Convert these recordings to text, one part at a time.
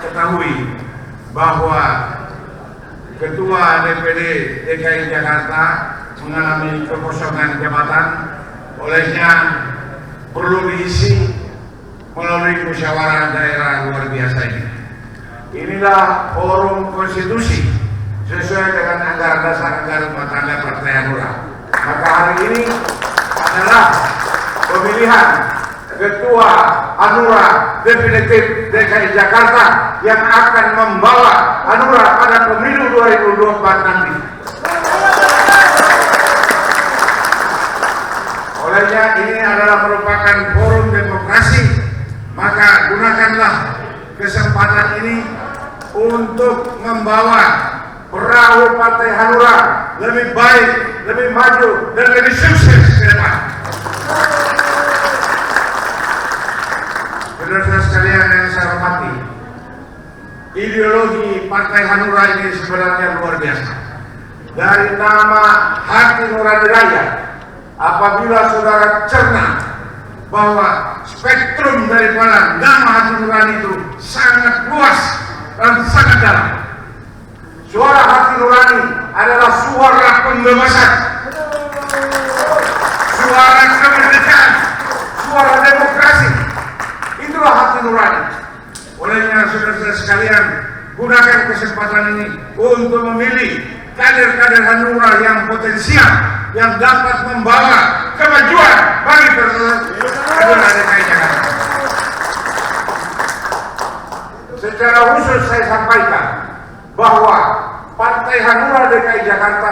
ketahui bahwa Ketua DPD DKI Jakarta mengalami kekosongan jabatan, olehnya perlu diisi melalui musyawarah daerah luar biasa ini. Inilah forum konstitusi sesuai dengan anggaran dasar anggaran rumah tangga Partai Hanura. Maka hari ini adalah pemilihan Ketua Hanura definitif DKI Jakarta yang akan membawa Hanura pada pemilu 2024 nanti. Olehnya ini adalah merupakan forum demokrasi, maka gunakanlah kesempatan ini untuk membawa perahu Partai Hanura lebih baik, lebih maju, dan lebih sukses ke depan. Saudara-saudara sekalian yang saya hormati, ideologi Partai Hanura ini sebenarnya luar biasa. Dari nama Hati Nurani Rakyat, apabila saudara cerna bahwa spektrum daripada nama Hati Nurani itu sangat luas dan sangat dalam. Suara Hati Nurani adalah suara pembebasan, suara kemerdekaan, suara demokrasi. Itulah Hati Nurani. Olehnya saudara-saudara sekalian, gunakan kesempatan ini untuk memilih kader-kader Hanura yang potensial, yang dapat membawa kemajuan bagi Hanura DKI Jakarta. Secara khusus saya sampaikan bahwa Partai Hanura DKI Jakarta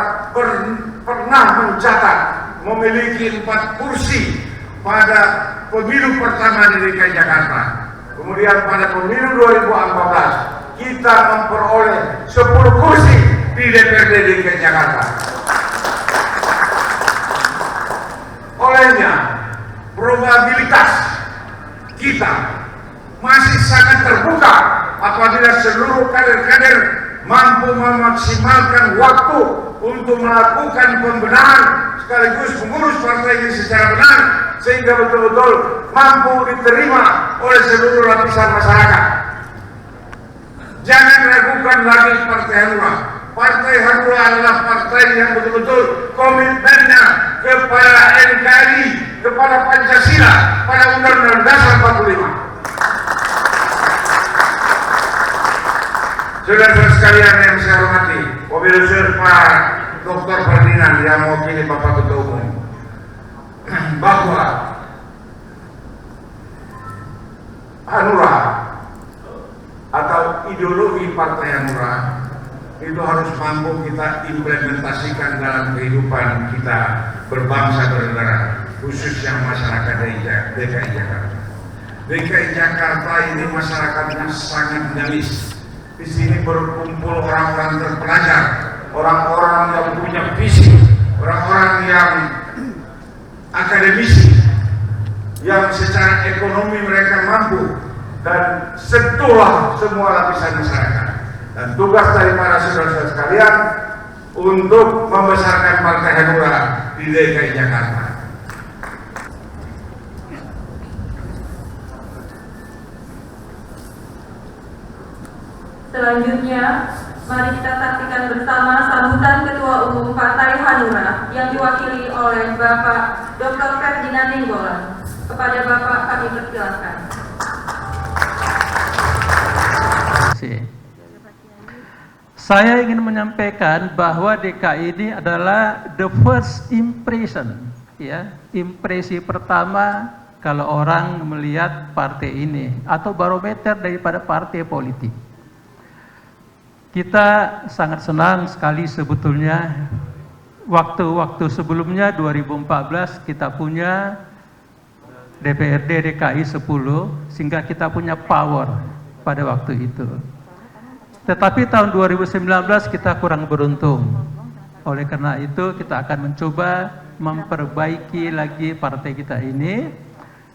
pernah mencatat memiliki 4 kursi pada pemilu pertama di DKI Jakarta. Kemudian pada pemilu 2014 kita memperoleh 10 kursi di DPRD DKI Jakarta. Olehnya probabilitas kita masih sangat terbuka apabila seluruh kader-kader mampu memaksimalkan waktu untuk melakukan pembenahan sekaligus mengurus partai ini secara benar sehingga betul-betul mampu diterima oleh seluruh lapisan masyarakat. Jangan ragukan lagi Partai Hanura. Partai Hanura adalah partai yang betul-betul komitmennya kepada NKRI, kepada Pancasila, pada Undang-Undang Dasar 45. Saudara-saudara sekalian yang saya hormati, wabil khusus Pak Dr. Ferdinand yang mewakili Bapak Ketua Umum, bahwa Hanura atau ideologi Partai Hanura itu harus mampu kita implementasikan dalam kehidupan kita berbangsa bernegara, khususnya masyarakat DKI Jakarta. DKI Jakarta ini masyarakatnya sangat dinamis. Di sini berkumpul orang-orang terpelajar, orang-orang yang punya visi, orang-orang yang akademisi, yang secara ekonomi mereka mampu, dan sentuhlah semua lapisan masyarakat. Dan tugas daripada saudara-saudara sekalian untuk membesarkan Partai Hanura di DKI Jakarta. Selanjutnya, mari kita saksikan bersama sambutan Ketua Umum Partai Hanura yang diwakili oleh Bapak Dr. Ferdinand Nainggolan. Kepada Bapak kami persilakan. Saya ingin menyampaikan bahwa DKI ini adalah the first impression, ya, impresi pertama kalau orang melihat partai ini atau barometer daripada partai politik. Kita sangat senang sekali sebetulnya waktu-waktu sebelumnya 2014 kita punya DPRD DKI 10 sehingga kita punya power pada waktu itu. Tetapi tahun 2019 kita kurang beruntung. Oleh karena itu kita akan mencoba memperbaiki lagi partai kita ini.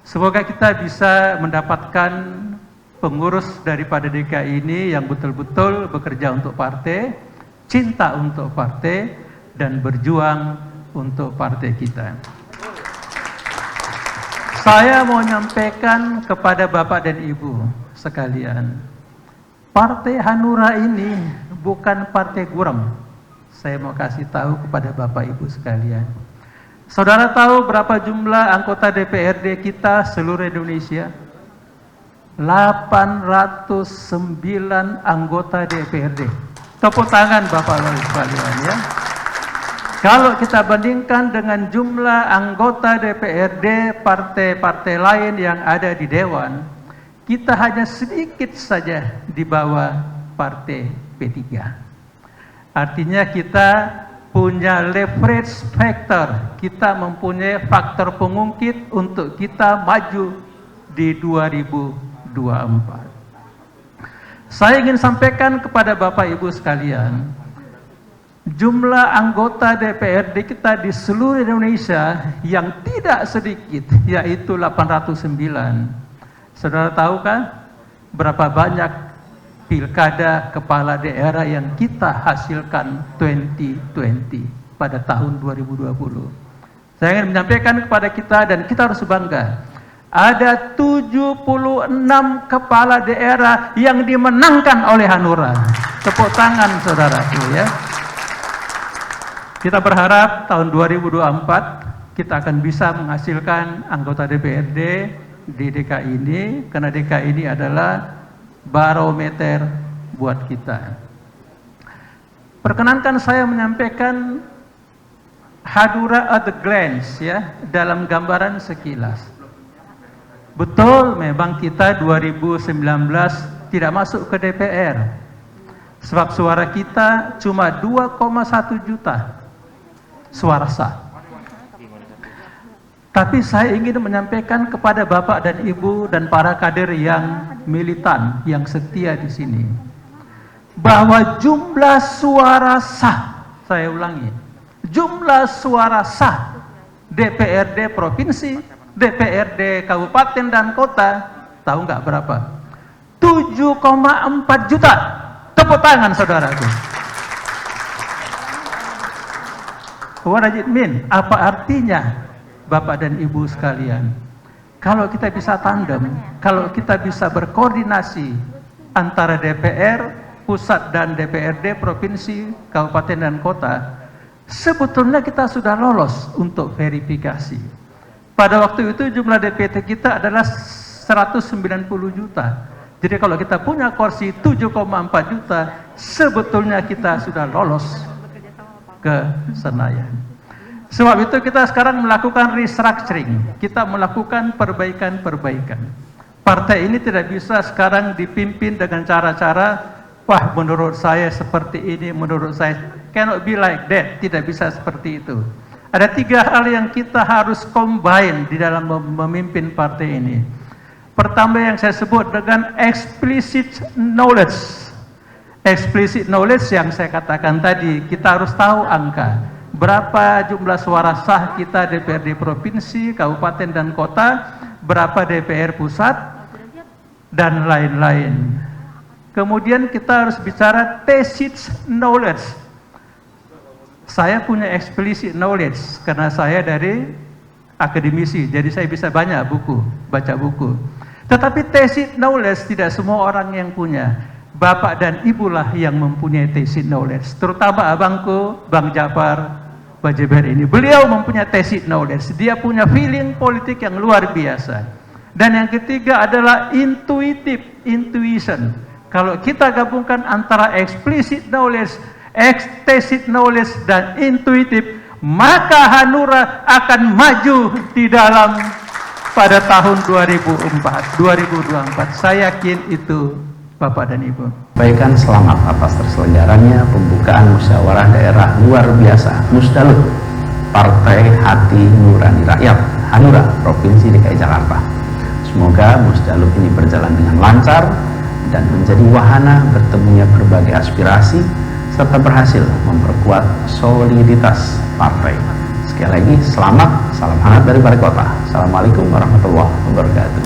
Semoga kita bisa mendapatkan pengurus daripada DKI ini yang betul-betul bekerja untuk partai, cinta untuk partai, dan berjuang untuk partai kita. Saya mau menyampaikan kepada Bapak dan Ibu sekalian, Partai Hanura ini bukan partai gurem. Saya mau kasih tahu kepada Bapak Ibu sekalian. Saudara tahu berapa jumlah anggota DPRD kita seluruh Indonesia? 809 anggota DPRD. Tepuk tangan Bapak Ibu sekalian ya. Kalau kita bandingkan dengan jumlah anggota DPRD partai-partai lain yang ada di Dewan, kita hanya sedikit saja di bawah partai P3. Artinya kita punya leverage factor, kita mempunyai faktor pengungkit untuk kita maju di 2024. Saya ingin sampaikan kepada Bapak Ibu sekalian, jumlah anggota DPRD kita di seluruh Indonesia yang tidak sedikit, yaitu 809. Saudara tahu kan berapa banyak pilkada kepala daerah yang kita hasilkan 2020 pada tahun 2020. Saya ingin menyampaikan kepada kita dan kita harus bangga. Ada 76 kepala daerah yang dimenangkan oleh Hanura. Tepuk tangan saudaraku ya. Kita berharap tahun 2024 kita akan bisa menghasilkan anggota DPRD di DKI ini, karena DKI ini adalah barometer buat kita. Perkenankan saya menyampaikan Hanura at a glance ya, dalam gambaran sekilas. Betul, memang kita 2019 tidak masuk ke DPR. Sebab suara kita cuma 2,1 juta suara sah. Tapi saya ingin menyampaikan kepada Bapak dan Ibu dan para kader yang militan, yang setia di sini, bahwa jumlah suara sah, saya ulangi, jumlah suara sah DPRD provinsi, DPRD kabupaten dan kota, tahu nggak berapa? 7,4 juta. Tepuk tangan saudaraku. What does it mean? Apa artinya Bapak dan Ibu sekalian? Kalau kita bisa tandem, kalau kita bisa berkoordinasi antara DPR pusat dan DPRD provinsi, kabupaten dan kota, sebetulnya kita sudah lolos untuk verifikasi. Pada waktu itu jumlah DPT kita adalah 190 juta. Jadi kalau kita punya kursi 7,4 juta, sebetulnya kita sudah lolos ke Senayan. Sebab itu kita sekarang melakukan restructuring, kita melakukan perbaikan-perbaikan. Partai ini tidak bisa sekarang dipimpin dengan cara-cara, wah menurut saya seperti ini, menurut saya, cannot be like that, tidak bisa seperti itu. Ada 3 hal yang kita harus combine di dalam memimpin partai ini. Pertama yang saya sebut dengan explicit knowledge. Explicit knowledge yang saya katakan tadi, kita harus tahu angka. Berapa jumlah suara sah kita DPRD provinsi, kabupaten dan kota, berapa DPR pusat, dan lain-lain. Kemudian kita harus bicara tacit knowledge. Saya punya explicit knowledge karena saya dari akademisi, jadi saya bisa banyak baca buku. Tetapi tacit knowledge tidak semua orang yang punya. Bapak dan Ibulah yang mempunyai tacit knowledge, terutama abangku, Bang Jafar Bajeber ini. Beliau mempunyai tacit knowledge, dia punya feeling politik yang luar biasa. Dan yang ketiga adalah intuition. Kalau kita gabungkan antara explicit knowledge, tacit knowledge dan intuitif, maka Hanura akan maju di dalam pada tahun 2024. Saya yakin itu Bapak dan Ibu. Sampaikan selamat atas terselenggaranya pembukaan musyawarah daerah luar biasa Musdalub Partai Hati Nurani Rakyat Hanura Provinsi DKI Jakarta. Semoga Musdalub ini berjalan dengan lancar dan menjadi wahana bertemunya berbagai aspirasi serta berhasil memperkuat soliditas partai. Sekali lagi selamat, salam hangat dari Balai Kota. Assalamualaikum warahmatullahi wabarakatuh.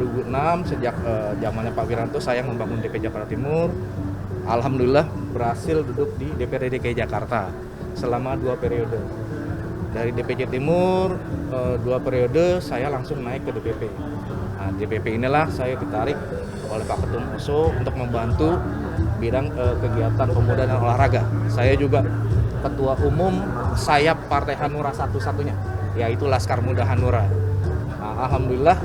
2006 sejak zamannya Pak Wiranto saya membangun DP Jakarta Timur. Alhamdulillah berhasil duduk di DPRD DKI Jakarta selama 2 periode. Dari DPJ Timur 2 periode saya langsung naik ke DPP. Nah, DPP inilah saya ditarik oleh Pak Ketum OSO untuk membantu bidang kegiatan pemuda dan olahraga. Saya juga ketua umum sayap Partai Hanura satu-satunya, yaitu Laskar Muda Hanura. Nah, alhamdulillah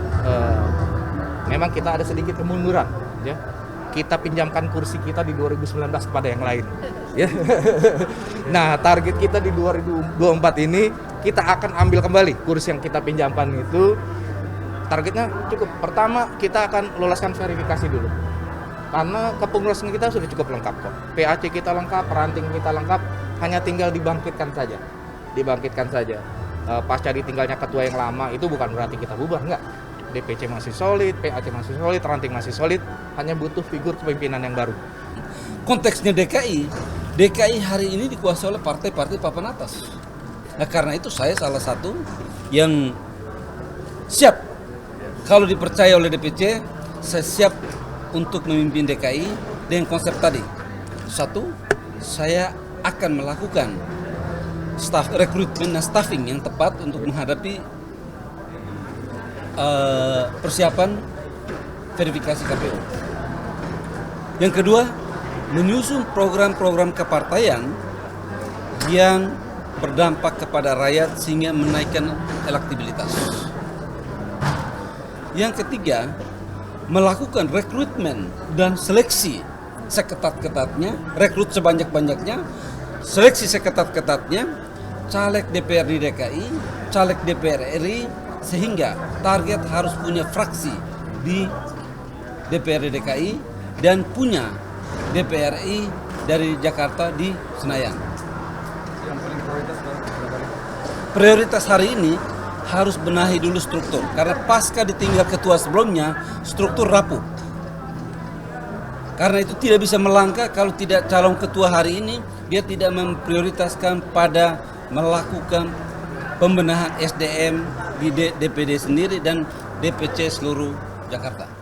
memang kita ada sedikit kemunduran, ya. Kita pinjamkan kursi kita di 2019 kepada yang lain. Ya. Nah, target kita di 2024 ini kita akan ambil kembali kursi yang kita pinjamkan itu. Targetnya cukup. Pertama, kita akan loloskan verifikasi dulu. Karena kepengurusan kita sudah cukup lengkap kok. PAC kita lengkap, ranting kita lengkap, hanya tinggal dibangkitkan saja. Dibangkitkan saja. Pasca ditinggalnya ketua yang lama itu bukan berarti kita bubar, enggak. DPC masih solid, PAC masih solid, ranting masih solid, hanya butuh figur kepemimpinan yang baru. Konteksnya DKI hari ini dikuasai oleh partai-partai papan atas. Nah, karena itu saya salah satu yang siap. Kalau dipercaya oleh DPC, saya siap untuk memimpin DKI dengan konsep tadi. 1, saya akan melakukan rekrutmen dan staffing yang tepat untuk menghadapi persiapan verifikasi KPU. Yang kedua, menyusun program-program kepartaian yang berdampak kepada rakyat sehingga menaikkan elektabilitas. Yang ketiga, melakukan rekrutmen dan seleksi seketat-ketatnya, rekrut sebanyak-banyaknya, seleksi seketat-ketatnya, caleg DPRD DKI, caleg DPR RI, sehingga target harus punya fraksi di DPRD DKI dan punya DPRI dari Jakarta di Senayan. Prioritas hari ini harus benahi dulu struktur, karena pasca ditinggal ketua sebelumnya, struktur rapuh. Karena itu tidak bisa melangkah kalau tidak calon ketua hari ini, dia tidak memprioritaskan pada melakukan pembenahan SDM di DPD sendiri dan DPC seluruh Jakarta.